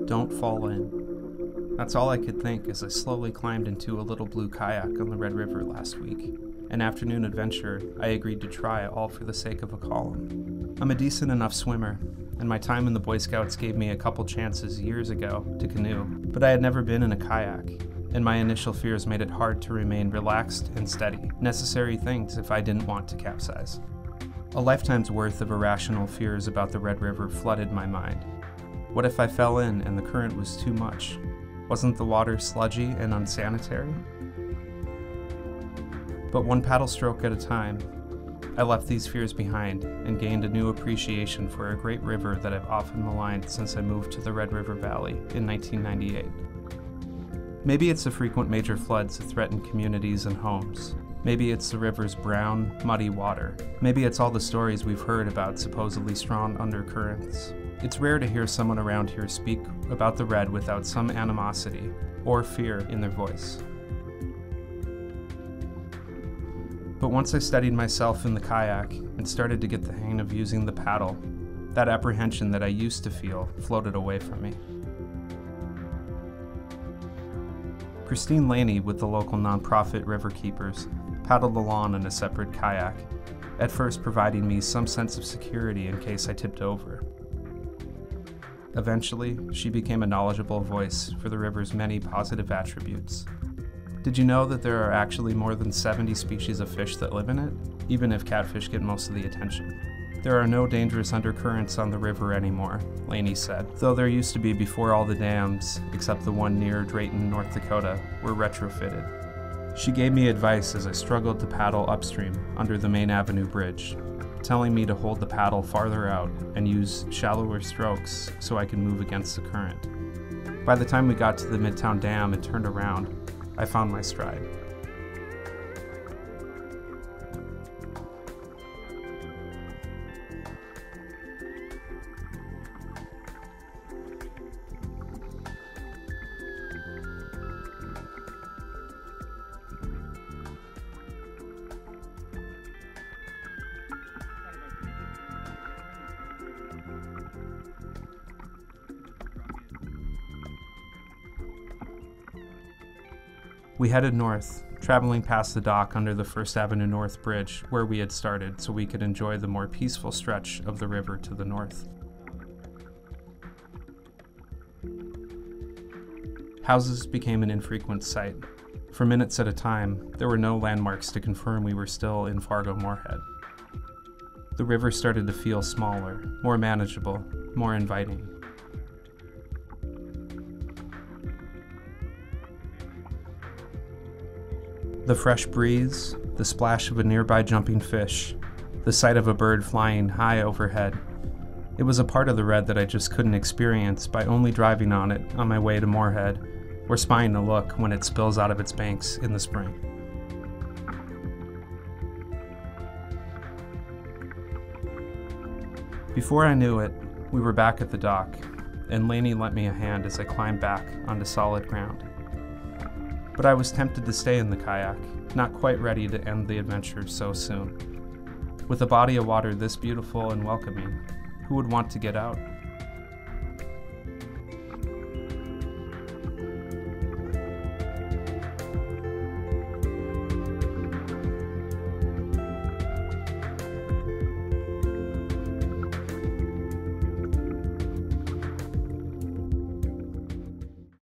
Don't fall in. That's all I could think as I slowly climbed into a little blue kayak on the Red River last week. An afternoon adventure I agreed to try, all for the sake of a column. I'm a decent enough swimmer, and my time in the Boy Scouts gave me a couple chances years ago to canoe, but I had never been in a kayak, and my initial fears made it hard to remain relaxed and steady, necessary things if I didn't want to capsize. A lifetime's worth of irrational fears about the Red River flooded my mind. What if I fell in and the current was too much? Wasn't the water sludgy and unsanitary? But one paddle stroke at a time, I left these fears behind and gained a new appreciation for a great river that I've often maligned since I moved to the Red River Valley in 1998. Maybe it's the frequent major floods that threaten communities and homes. Maybe it's the river's brown, muddy water. Maybe it's all the stories we've heard about supposedly strong undercurrents. It's rare to hear someone around here speak about the Red without some animosity or fear in their voice. But once I steadied myself in the kayak and started to get the hang of using the paddle, that apprehension that I used to feel floated away from me. Christine Laney with the local nonprofit River Keepers paddled along in a separate kayak, at first providing me some sense of security in case I tipped over. Eventually, she became a knowledgeable voice for the river's many positive attributes. Did you know that there are actually more than 70 species of fish that live in it, even if catfish get most of the attention? There are no dangerous undercurrents on the river anymore, Laney said, though there used to be before all the dams, except the one near Drayton, North Dakota, were retrofitted. She gave me advice as I struggled to paddle upstream under the Main Avenue Bridge, telling me to hold the paddle farther out and use shallower strokes so I could move against the current. By the time we got to the Midtown Dam and turned around, I found my stride. We headed north, traveling past the dock under the First Avenue North Bridge where we had started so we could enjoy the more peaceful stretch of the river to the north. Houses became an infrequent sight. For minutes at a time, there were no landmarks to confirm we were still in Fargo-Moorhead. The river started to feel smaller, more manageable, more inviting. The fresh breeze, the splash of a nearby jumping fish, the sight of a bird flying high overhead. It was a part of the Red that I just couldn't experience by only driving on it on my way to Moorhead, or spying a look when it spills out of its banks in the spring. Before I knew it, we were back at the dock, and Laney lent me a hand as I climbed back onto solid ground. But I was tempted to stay in the kayak, not quite ready to end the adventure so soon. With a body of water this beautiful and welcoming, who would want to get out?